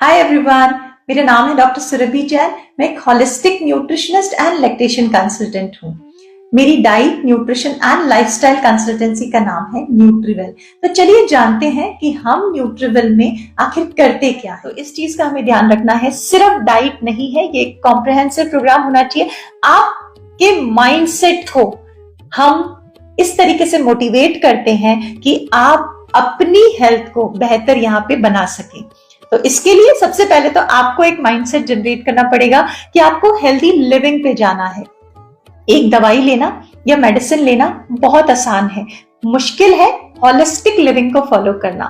Hi everyone, मेरा नाम है डॉक्टर सुरभि जैन। मैं एक holistic nutritionist and lactation consultant हूँ। मेरी diet, nutrition and lifestyle consultancy का नाम है न्यूट्रीवेल। तो चलिए जानते हैं कि हम न्यूट्रीवेल में आखिर करते क्या है। तो इस चीज का हमें ध्यान रखना है, सिर्फ डाइट नहीं है, ये एक कॉम्प्रिहेंसिव प्रोग्राम होना चाहिए। आपके माइंडसेट को हम इस तरीके से मोटिवेट करते हैं कि आप अपनी हेल्थ को बेहतर यहाँ पे बना सके। तो इसके लिए सबसे पहले तो आपको एक माइंडसेट जनरेट करना पड़ेगा कि आपको हेल्दी लिविंग पे जाना है। एक दवाई लेना या मेडिसिन लेना बहुत आसान है, मुश्किल है होलिस्टिक लिविंग को फॉलो करना।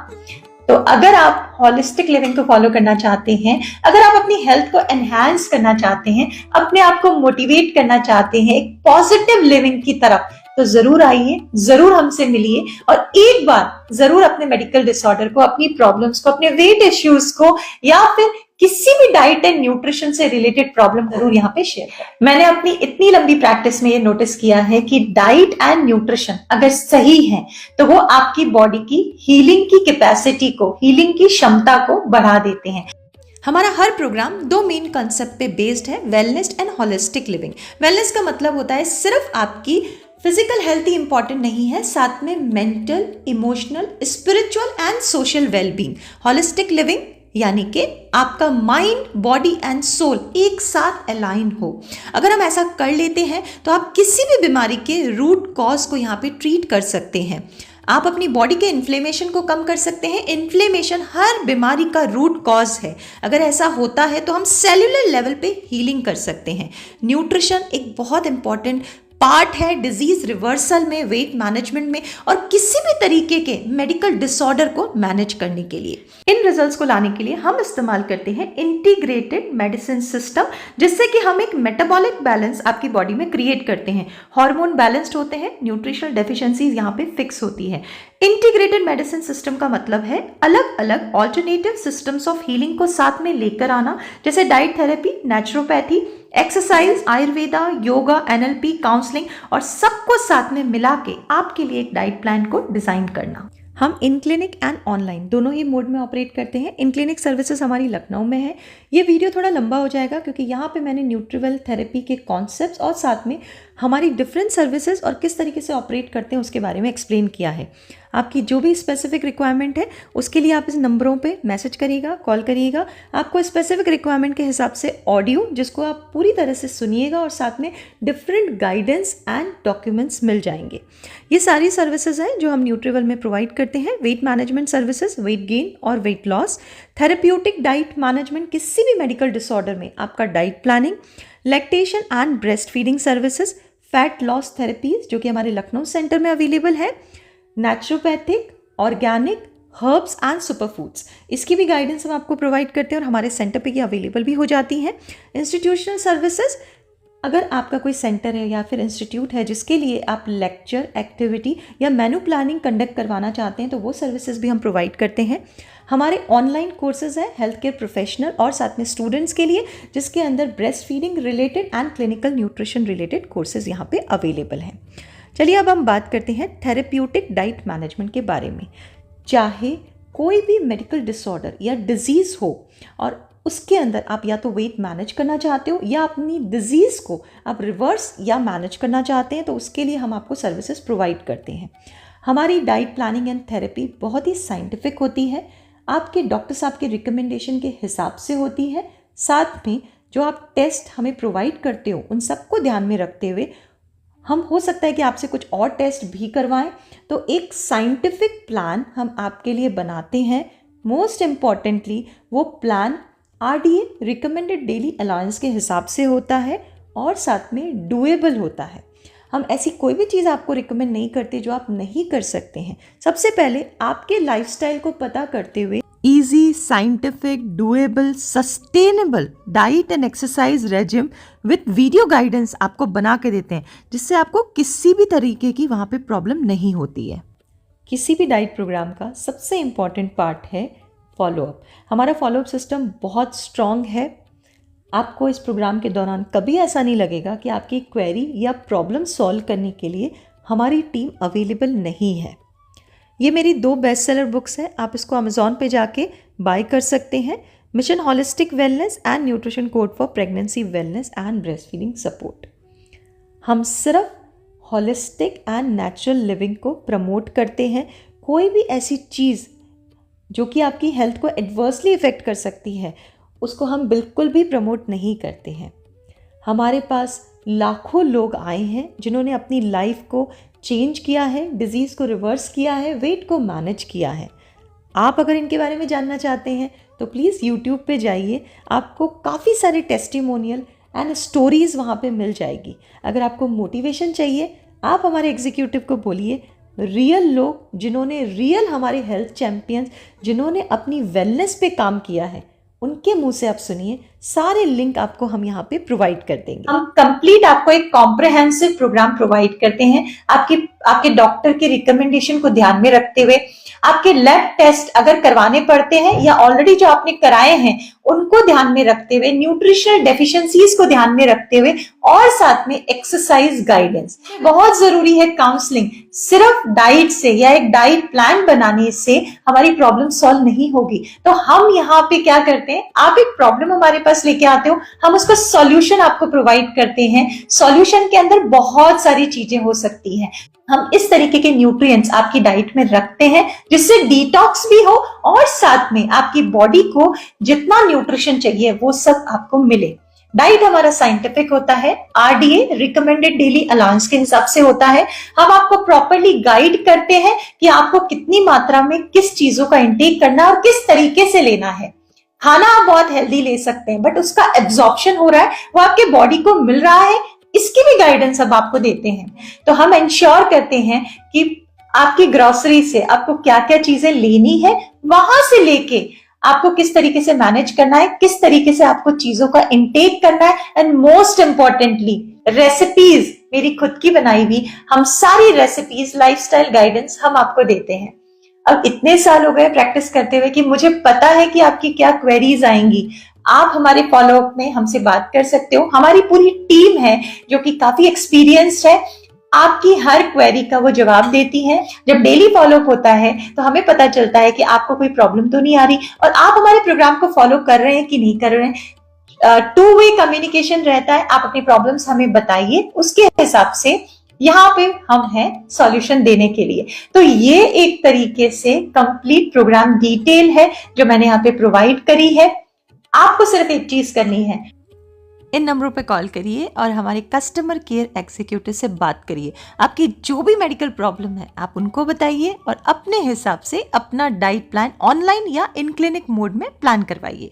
तो अगर आप होलिस्टिक लिविंग को फॉलो करना चाहते हैं, अगर आप अपनी हेल्थ को एनहांस करना चाहते हैं, अपने आप को मोटिवेट करना चाहते हैं एक पॉजिटिव लिविंग की तरफ, तो जरूर आइए, जरूर हमसे मिलिए और एक बार जरूर अपने मेडिकल डिसऑर्डर को, अपनी प्रॉब्लम्स को, अपने वेट इश्यूज को या फिर किसी भी डाइट एंड न्यूट्रिशन से रिलेटेड प्रॉब्लम जरूर यहाँ पे शेयर करें। मैंने अपनी इतनी लंबी प्रैक्टिस में ये नोटिस किया है कि डाइट एंड न्यूट्रिशन अगर सही है तो वो आपकी बॉडी की हीलिंग की कैपेसिटी को, हीलिंग की क्षमता को बढ़ा देते हैं। हमारा हर प्रोग्राम दो मेन कंसेप्ट पे बेस्ड है, wellness and holistic living. Wellness का मतलब होता है सिर्फ आपकी फिजिकल हेल्थ ही इंपॉर्टेंट नहीं है, साथ में mental, emotional, spiritual and social wellbeing. Holistic living यानी कि आपका माइंड, बॉडी एंड सोल एक साथ अलाइन हो। अगर हम ऐसा कर लेते हैं तो आप किसी भी बीमारी के रूट कॉज को यहाँ पे ट्रीट कर सकते हैं। आप अपनी बॉडी के इन्फ्लेमेशन को कम कर सकते हैं। इन्फ्लेमेशन हर बीमारी का रूट कॉज है। अगर ऐसा होता है तो हम सेल्यूलर लेवल पे हीलिंग कर सकते हैं। न्यूट्रिशन एक बहुत इंपॉर्टेंट पार्ट है डिजीज रिवर्सल में, वेट मैनेजमेंट में और किसी भी तरीके के मेडिकल डिसऑर्डर को मैनेज करने के लिए। इन रिजल्ट्स को लाने के लिए हम इस्तेमाल करते हैं इंटीग्रेटेड मेडिसिन सिस्टम, जिससे कि हम एक मेटाबॉलिक बैलेंस आपकी बॉडी में क्रिएट करते हैं। हार्मोन बैलेंस्ड होते हैं, न्यूट्रिशनल डेफिशिएंसीज यहाँ पे फिक्स होती है। इंटीग्रेटेड मेडिसिन सिस्टम का मतलब है अलग अलग ऑल्टरनेटिव सिस्टम्स ऑफ हीलिंग को साथ में लेकर आना, जैसे diet therapy, naturopathy, exercise, Ayurveda, yoga, NLP, counselling और सबको साथ में मिला के आपके लिए एक डाइट प्लान को डिजाइन करना। हम इन क्लिनिक एंड ऑनलाइन दोनों ही मोड में ऑपरेट करते हैं। इन क्लिनिक सर्विसेज हमारी लखनऊ में है। ये वीडियो थोड़ा लंबा हो जाएगा क्योंकि यहाँ पे मैंने न्यूट्रीवेल थेरेपी के कॉन्सेप्ट्स और साथ में हमारी डिफरेंट सर्विसेज और किस तरीके से ऑपरेट करते हैं उसके बारे में एक्सप्लेन किया है। आपकी जो भी स्पेसिफिक रिक्वायरमेंट है उसके लिए आप इस नंबरों पे मैसेज करिएगा, कॉल करिएगा। आपको स्पेसिफिक रिक्वायरमेंट के हिसाब से ऑडियो जिसको आप पूरी तरह से सुनिएगा और साथ में डिफरेंट गाइडेंस एंड डॉक्यूमेंट्स मिल जाएंगे। ये सारी सर्विसेज हैं जो हम न्यूट्रीवेल में प्रोवाइड करते हैं। Weight management services, weight gain और weight loss, therapeutic diet management किसी भी मेडिकल डिसऑर्डर में आपका diet planning, lactation and breast feeding services, fat loss therapies जो कि हमारे लखनऊ सेंटर में अवेलेबल है, naturopathic, organic, herbs and super foods, इसकी भी गाइडेंस हम आपको प्रोवाइड करते हैं और हमारे सेंटर पे ये अवेलेबल भी हो जाती हैं। इंस्टीट्यूशनल सर्विसेज, अगर आपका कोई सेंटर है या फिर इंस्टीट्यूट है जिसके लिए आप लेक्चर, एक्टिविटी या मेनू प्लानिंग कंडक्ट करवाना चाहते हैं तो वो सर्विसेज भी हम प्रोवाइड करते हैं। हमारे ऑनलाइन कोर्सेज हैं हेल्थ केयर प्रोफेशनल और साथ में स्टूडेंट्स के लिए, जिसके अंदर breast feeding related and clinical nutrition related courses यहाँ पे अवेलेबल हैं। चलिए अब हम बात करते हैं थेरेप्यूटिक डाइट मैनेजमेंट के बारे में। चाहे कोई भी मेडिकल डिसऑर्डर या डिजीज़ हो और उसके अंदर आप या तो वेट मैनेज करना चाहते हो या अपनी डिजीज़ को आप रिवर्स या मैनेज करना चाहते हैं, तो उसके लिए हम आपको सर्विसेज प्रोवाइड करते हैं। हमारी डाइट प्लानिंग एंड थेरेपी बहुत ही साइंटिफिक होती है, आपके डॉक्टर साहब के रिकमेंडेशन के हिसाब से होती है। साथ में जो आप टेस्ट हमें प्रोवाइड करते हो उन सबको ध्यान में रखते हुए हम हो सकता है कि आपसे कुछ और टेस्ट भी करवाएं, तो एक साइंटिफिक प्लान हम आपके लिए बनाते हैं। मोस्ट इम्पॉर्टेंटली वो plan RDA recommended daily allowance के हिसाब से होता है और साथ में डुएबल होता है। हम ऐसी कोई भी चीज़ आपको रिकमेंड नहीं करते जो आप नहीं कर सकते हैं। सबसे पहले आपके लाइफस्टाइल को पता करते हुए easy, scientific, doable, sustainable diet and exercise regime with video guidance आपको बना के देते हैं, जिससे आपको किसी भी तरीके की वहाँ पे प्रॉब्लम नहीं होती है। किसी भी डाइट प्रोग्राम का सबसे इम्पॉर्टेंट पार्ट है फॉलोअप। हमारा फॉलोअप सिस्टम बहुत स्ट्रॉन्ग है। आपको इस प्रोग्राम के दौरान कभी ऐसा नहीं लगेगा कि आपकी क्वेरी या प्रॉब्लम सॉल्व करने के लिए हमारी टीम अवेलेबल नहीं है। ये मेरी 2 बेस्ट सेलर बुक्स हैं, आप इसको अमेज़ॉन पे जाके बाय कर सकते हैं। Mission holistic wellness and nutrition code for pregnancy wellness and breast feeding support. हम सिर्फ हॉलिस्टिक एंड नेचुरल लिविंग को प्रमोट करते हैं। कोई भी ऐसी चीज़ जो कि आपकी हेल्थ को एडवर्सली इफ़ेक्ट कर सकती है उसको हम बिल्कुल भी प्रमोट नहीं करते हैं। हमारे पास लाखों लोग आए हैं जिन्होंने अपनी लाइफ को चेंज किया है, डिज़ीज़ को रिवर्स किया है, वेट को मैनेज किया है। आप अगर इनके बारे में जानना चाहते हैं तो प्लीज़ यूट्यूब पे जाइए, आपको काफ़ी सारे टेस्टिमोनियल एंड स्टोरीज़ वहाँ पे मिल जाएगी। अगर आपको मोटिवेशन चाहिए, आप हमारे एग्जीक्यूटिव को बोलिए, रियल लोग जिन्होंने रियल हमारे हेल्थ चैम्पियंस जिन्होंने अपनी वेलनेस पे काम किया है उनके मुंह से आप सुनिए। सारे लिंक आपको हम यहाँ पे प्रोवाइड कर देंगे। हम कंप्लीट आपको एक कॉम्प्रिहेंसिव प्रोग्राम प्रोवाइड करते हैं आपके डॉक्टर के रिकमेंडेशन को ध्यान में रखते हुए। आपके लैब टेस्ट अगर करवाने पड़ते हैं या ऑलरेडी जो आपने कराए हैं उनको ध्यान में रखते हुए, न्यूट्रिशनल डेफिशिएंसीज को ध्यान में रखते हुए और साथ में एक्सरसाइज गाइडेंस। बहुत जरूरी है काउंसलिंग। सिर्फ डाइट से या एक डाइट प्लान बनाने से हमारी प्रॉब्लम सॉल्व नहीं होगी। तो हम यहाँ पे क्या करते हैं, आप एक प्रॉब्लम हमारे पास लेके आते हो, हम उसका सॉल्यूशन आपको प्रोवाइड करते हैं। सॉल्यूशन के अंदर बहुत सारी चीजें हो सकती हैं। हम इस तरीके के न्यूट्रिएंट्स आपकी डाइट में रखते हैं जिससे डिटॉक्स भी हो और साथ में आपकी बॉडी को जितना न्यूट्रिशन चाहिए वो सब आपको मिले। डाइट हमारा साइंटिफिक होता है, RDA रिकमेंडेड डेली अलाउंस के हिसाब से होता है। हम आपको प्रॉपरली गाइड करते हैं कि आपको कितनी मात्रा में किस चीजों का इंटेक करना और किस तरीके से लेना है। खाना आप बहुत हेल्दी ले सकते हैं बट उसका एब्जॉर्प्शन हो रहा है, वो आपके बॉडी को मिल रहा है, इसकी भी गाइडेंस अब आपको देते हैं। तो हम इंश्योर करते हैं कि आपकी ग्रोसरी से आपको क्या क्या चीजें लेनी है, वहां से लेके आपको किस तरीके से मैनेज करना है, किस तरीके से आपको चीजों का इंटेक करना है, एंड मोस्ट इंपॉर्टेंटली रेसिपीज मेरी खुद की बनाई हुई, हम सारी रेसिपीज, लाइफस्टाइल गाइडेंस हम आपको देते हैं। अब इतने साल हो गए प्रैक्टिस करते हुए कि मुझे पता है कि आपकी क्या क्वेरीज आएंगी। आप हमारे फॉलोअप में हमसे बात कर सकते हो। हमारी पूरी टीम है जो कि काफी एक्सपीरियंस्ड है, आपकी हर क्वेरी का वो जवाब देती है। जब डेली फॉलोअप होता है तो हमें पता चलता है कि आपको कोई प्रॉब्लम तो नहीं आ रही और आप हमारे प्रोग्राम को फॉलो कर रहे हैं कि नहीं कर रहे हैं। टू वे कम्युनिकेशन रहता है। आप अपनी प्रॉब्लम्स हमें बताइए, उसके हिसाब से यहाँ पे हम हैं सॉल्यूशन देने के लिए। तो ये एक तरीके से कंप्लीट प्रोग्राम डिटेल है जो मैंने यहाँ पे प्रोवाइड करी है। आपको सिर्फ एक चीज करनी है, इन नंबरों पे कॉल करिए और हमारे कस्टमर केयर एग्जीक्यूटिव से बात करिए। आपकी जो भी मेडिकल प्रॉब्लम है आप उनको बताइए और अपने हिसाब से अपना डाइट प्लान ऑनलाइन या इन क्लिनिक मोड में प्लान करवाइए।